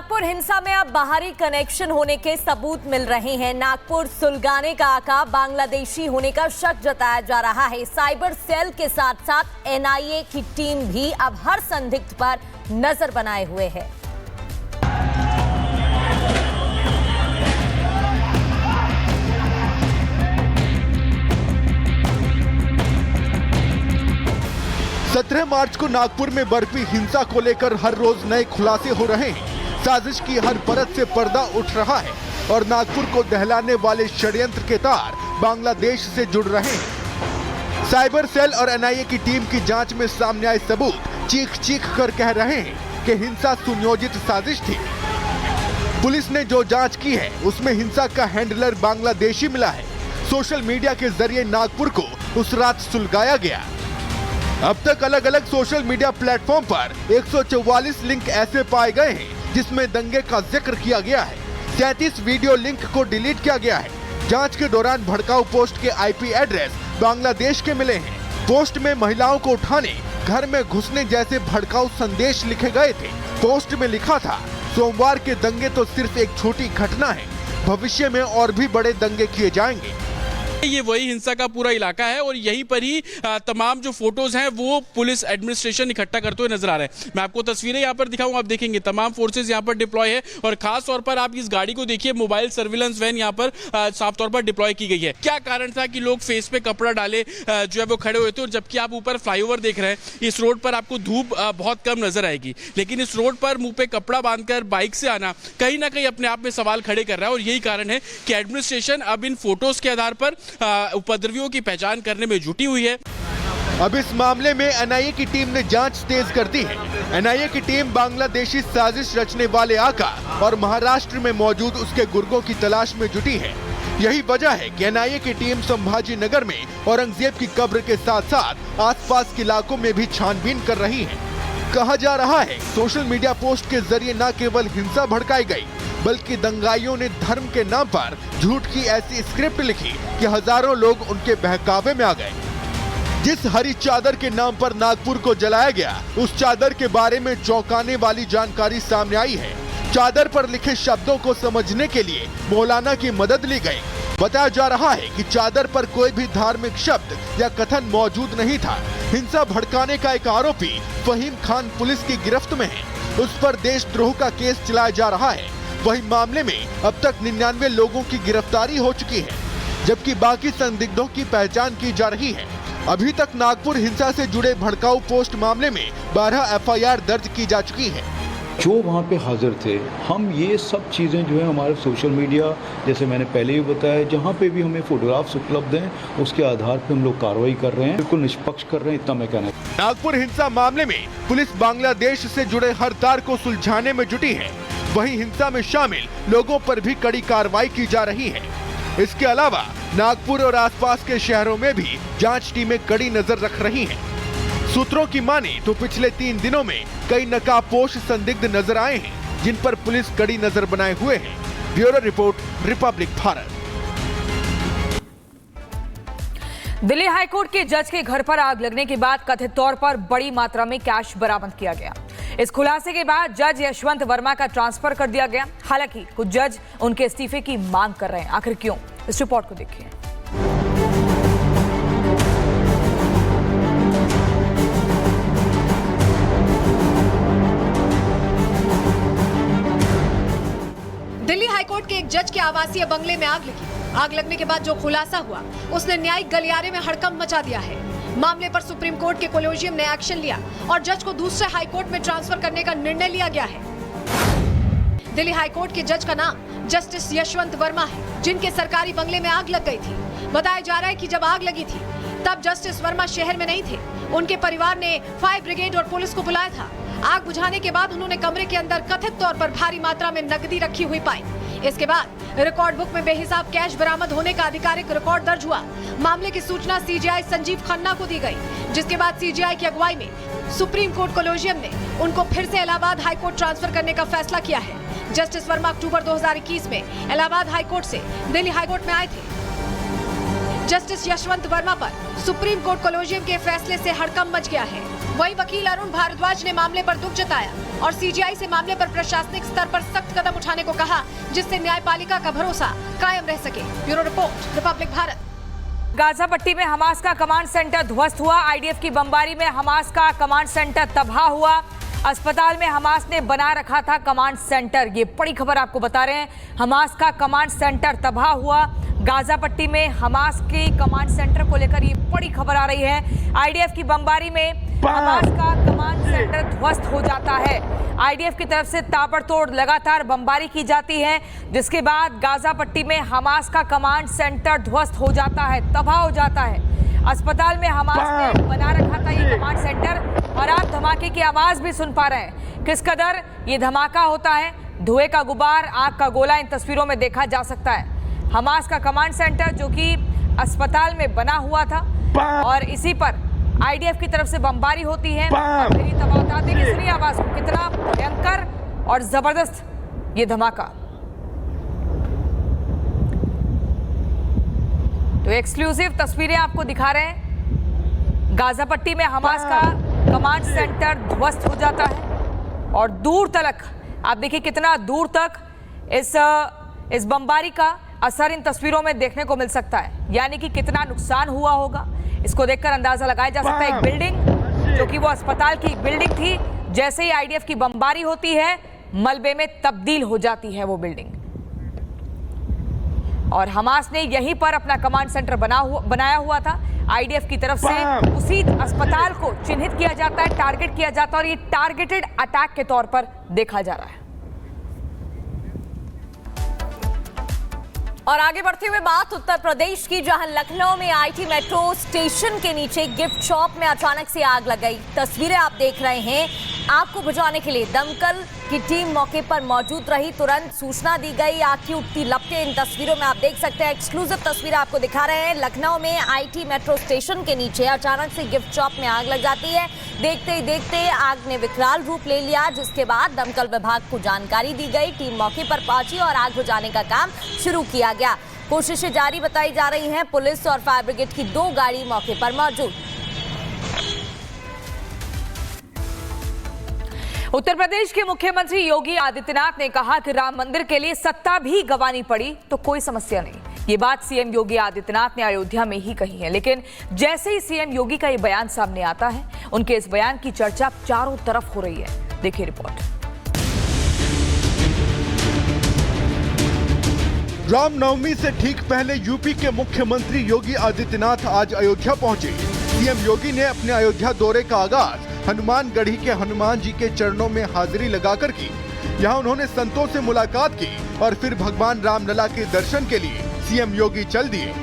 नागपुर हिंसा में अब बाहरी कनेक्शन होने के सबूत मिल रहे हैं। नागपुर सुलगाने का आका बांग्लादेशी होने का शक जताया जा रहा है। साइबर सेल के साथ साथ एनआईए की टीम भी अब हर संदिग्ध पर नजर बनाए हुए है। सत्रह मार्च को नागपुर में बरपी हिंसा को लेकर हर रोज नए खुलासे हो रहे हैं। साजिश की हर परत से पर्दा उठ रहा है और नागपुर को दहलाने वाले षड्यंत्र के तार बांग्लादेश से जुड़ रहे हैं। साइबर सेल और एनआईए की टीम की जांच में सामने आए सबूत चीख चीख कर कह रहे हैं कि हिंसा सुनियोजित साजिश थी। पुलिस ने जो जांच की है उसमें हिंसा का हैंडलर बांग्लादेशी मिला है। सोशल मीडिया के जरिए नागपुर को उस रात सुलगाया गया। अब तक अलग अलग सोशल मीडिया प्लेटफॉर्म पर 144 लिंक ऐसे पाए गए हैं जिसमें दंगे का जिक्र किया गया है। 37 वीडियो लिंक को डिलीट किया गया है। जांच के दौरान भड़काऊ पोस्ट के आईपी एड्रेस बांग्लादेश के मिले हैं। पोस्ट में महिलाओं को उठाने, घर में घुसने जैसे भड़काऊ संदेश लिखे गए थे। पोस्ट में लिखा था, सोमवार के दंगे तो सिर्फ एक छोटी घटना है, भविष्य में और भी बड़े दंगे किए जाएंगे। ये वही हिंसा का पूरा इलाका है और यहीं पर ही तमाम जो फोटोज हैं वो पुलिस एडमिनिस्ट्रेशन इकट्ठा करते हुए नजर आ रहे हैं। मैं आपको तस्वीरें यहाँ पर दिखाऊं, आप देखेंगे तमाम फोर्सेज यहाँ पर डिप्लॉय है और खास तौर पर आप इस गाड़ी को देखिए, मोबाइल सर्विलेंस वैन यहाँ पर साफ तौर पर डिप्लॉय की गई है। क्या कारण था कि लोग फेस पे कपड़ा डाले जो है वो खड़े हुए थे, और जबकि आप ऊपर फ्लाईओवर देख रहे हैं, इस रोड पर आपको धूप बहुत कम नजर आएगी, लेकिन इस रोड पर मुंह पे कपड़ा बांधकर बाइक से आना कहीं ना कहीं अपने आप में सवाल खड़े कर रहा है। और यही कारण है कि एडमिनिस्ट्रेशन अब इन फोटोज के आधार पर उपद्रवियों की पहचान करने में जुटी हुई है। अब इस मामले में एनआईए की टीम ने जांच तेज कर दी है। एनआईए की टीम बांग्लादेशी साजिश रचने वाले आका और महाराष्ट्र में मौजूद उसके गुर्गों की तलाश में जुटी है। यही वजह है कि एनआईए की टीम संभाजी नगर में औरंगजेब की कब्र के साथ साथ आसपास के इलाकों में भी छानबीन कर रही है। कहा जा रहा है सोशल मीडिया पोस्ट के जरिए न केवल हिंसा भड़काई गई, बल्कि दंगाइयों ने धर्म के नाम पर झूठ की ऐसी स्क्रिप्ट लिखी कि हजारों लोग उनके बहकावे में आ गए। जिस हरी चादर के नाम पर नागपुर को जलाया गया, उस चादर के बारे में चौंकाने वाली जानकारी सामने आई है। चादर पर लिखे शब्दों को समझने के लिए मौलाना की मदद ली गई। बताया जा रहा है कि चादर पर कोई भी धार्मिक शब्द या कथन मौजूद नहीं था। हिंसा भड़काने का एक आरोपी फहीम खान पुलिस की गिरफ्त में है। उस पर देशद्रोह का केस चलाया जा रहा है। वही मामले में अब तक 99 लोगों की गिरफ्तारी हो चुकी है, जबकि बाकी संदिग्धों की पहचान की जा रही है। अभी तक नागपुर हिंसा से जुड़े भड़काऊ पोस्ट मामले में 12 एफआईआर दर्ज की जा चुकी है। जो वहाँ पे हाजिर थे, हम ये सब चीज़ें जो है हमारे सोशल मीडिया, जैसे मैंने पहले ही बताया, जहाँ पे भी हमें फोटोग्राफ्स उपलब्ध हैं उसके आधार पे हम लोग कार्रवाई कर रहे हैं, बिल्कुल निष्पक्ष कर रहे हैं, इतना मैं कहना। नागपुर हिंसा मामले में पुलिस बांग्लादेश से जुड़े हर तार को सुलझाने में जुटी है। वहीं हिंसा में शामिल लोगों पर भी कड़ी कार्रवाई की जा रही है। इसके अलावा नागपुर और आसपास के शहरों में भी जांच टीमें कड़ी नजर रख रही हैं। सूत्रों की माने तो पिछले 3 दिनों में कई नकाबपोश संदिग्ध नजर आए हैं, जिन पर पुलिस कड़ी नजर बनाए हुए है। Bureau report, Republic Bharat. Delhi high court के जज के घर पर आग लगने के बाद कथित तौर पर बड़ी मात्रा में कैश बरामद किया गया। इस खुलासे के बाद जज यशवंत वर्मा का ट्रांसफर कर दिया गया। हालांकि कुछ जज उनके इस्तीफे की मांग कर रहे हैं। आखिर क्यों? इस रिपोर्ट को देखिए। दिल्ली हाईकोर्ट के एक जज के आवासीय बंगले में आग लगी। आग लगने के बाद जो खुलासा हुआ उसने न्यायिक गलियारे में हड़कंप मचा दिया है। मामले पर सुप्रीम कोर्ट के कोलेजियम ने एक्शन लिया और जज को दूसरे हाई कोर्ट में ट्रांसफर करने का निर्णय लिया गया है। दिल्ली हाई कोर्ट के जज का नाम जस्टिस यशवंत वर्मा है, जिनके सरकारी बंगले में आग लग गई थी। बताया जा रहा है कि जब आग लगी थी तब जस्टिस वर्मा शहर में नहीं थे। उनके परिवार ने फायर ब्रिगेड और पुलिस को बुलाया था। आग बुझाने के बाद उन्होंने कमरे के अंदर कथित तौर पर भारी मात्रा में नकदी रखी हुई पाई। इसके बाद रिकॉर्ड बुक में बेहिसाब कैश बरामद होने का आधिकारिक रिकॉर्ड दर्ज हुआ। मामले की सूचना सीजीआई संजीव खन्ना को दी गई, जिसके बाद सीजीआई की अगुवाई में सुप्रीम कोर्ट कोलेजियम ने उनको फिर से इलाहाबाद हाई कोर्ट ट्रांसफर करने का फैसला किया है। जस्टिस वर्मा अक्टूबर 2021 में इलाहाबाद हाई कोर्ट से दिल्ली हाई कोर्ट में आए थे। जस्टिस यशवंत वर्मा पर सुप्रीम कोर्ट कोलेजियम के फैसले से हड़कंप मच गया है। वहीं वकील अरुण भारद्वाज ने मामले पर दुख जताया और सीजीआई से मामले पर प्रशासनिक स्तर पर सख्त कदम उठाने को कहा, जिससे न्यायपालिका का भरोसा कायम रह सके। Bureau report, Republic Bharat. Gaza पट्टी में हमास का कमांड सेंटर ध्वस्त हुआ। आईडीएफ की बमबारी में हमास का कमांड सेंटर तबाह हुआ। अस्पताल में हमास ने बना रखा था कमांड सेंटर। ये बड़ी खबर आपको बता रहे हैं, हमास का कमांड सेंटर तबाह हुआ। गाजा पट्टी में हमास के कमांड सेंटर को लेकर ये बड़ी खबर आ रही है। आईडीएफ की बमबारी में हमास का कमांड सेंटर ध्वस्त हो जाता है। आईडीएफ की तरफ से ताबड़तोड़ लगातार बमबारी की जाती है, जिसके बाद गाजा पट्टी में हमास का कमांड सेंटर ध्वस्त हो जाता है, तबाह हो जाता है। अस्पताल में हमास ने बना रखा था ये कमांड सेंटर और आप धमाके की आवाज भी सुन पा रहे हैं। किस कदर ये धमाका होता है, धुएं का गुबार, आग का गोला इन तस्वीरों में देखा जा सकता है। हमास का कमांड सेंटर जो कि अस्पताल में बना हुआ था और इसी पर आईडीएफ की तरफ से बमबारी होती है। मेरी तबाह देखिए, सुनिए आवाज, कितना भयंकर और जबरदस्त ये धमाका। तो एक्सक्लूसिव तस्वीरें आपको दिखा रहे हैं। गाजा पट्टी में हमास का कमांड सेंटर ध्वस्त हो जाता है और दूर तक आप देखिए कितना दूर तक इस बमबारी का असर इन तस्वीरों में देखने को मिल सकता है, यानी कि कितना नुकसान हुआ होगा इसको देखकर अंदाजा लगाया जा सकता है। एक बिल्डिंग जो कि वो अस्पताल की एक बिल्डिंग थी, जैसे ही आईडीएफ की बमबारी होती है मलबे में तब्दील हो जाती है वो बिल्डिंग। और हमास ने यहीं पर अपना कमांड सेंटर बनाया हुआ था। आईडीएफ की तरफ से उसी अस्पताल को चिन्हित किया जाता है, टारगेट किया जाता है और ये टारगेटेड अटैक के तौर पर देखा जा रहा है। और आगे बढ़ते हुए बात उत्तर प्रदेश की, जहां लखनऊ में आईटी मेट्रो स्टेशन के नीचे गिफ्ट शॉप में अचानक से आग लग गई। तस्वीरें आप देख रहे हैं। आग को बुझाने के लिए दमकल की टीम मौके पर मौजूद रही। तुरंत सूचना दी गई। आग की उठती लपटें इन तस्वीरों में आप देख सकते हैं। एक्सक्लूसिव तस्वीरें आपको दिखा रहे हैं। लखनऊ में आईटी मेट्रो स्टेशन के नीचे अचानक से गिफ्ट शॉप में आग लग जाती है। देखते ही देखते आग ने विकराल रूप ले लिया, जिसके बाद दमकल विभाग को जानकारी दी गई। टीम मौके पर पहुंची और आग बुझाने का काम शुरू किया गया। कोशिशें जारी बताई जा रही हैं। पुलिस और फायर ब्रिगेड की 2 गाड़ी मौके पर मौजूद। उत्तर प्रदेश के मुख्यमंत्री योगी आदित्यनाथ ने कहा कि राम मंदिर के लिए सत्ता भी गंवानी पड़ी तो कोई समस्या नहीं। ये बात सीएम योगी आदित्यनाथ ने अयोध्या में ही कही है, लेकिन जैसे ही सीएम योगी का ये बयान सामने आता है, उनके इस बयान की चर्चा चारों तरफ हो रही है। देखिए रिपोर्ट। रामनवमी से ठीक पहले यूपी के मुख्यमंत्री योगी आदित्यनाथ आज अयोध्या पहुंचे। सीएम योगी ने अपने अयोध्या दौरे का आगाज हनुमानगढ़ी के हनुमान जी के चरणों में हाजिरी लगाकर की। यहाँ उन्होंने संतों से मुलाकात की और फिर भगवान रामलला के दर्शन के लिए सीएम योगी चल दिए।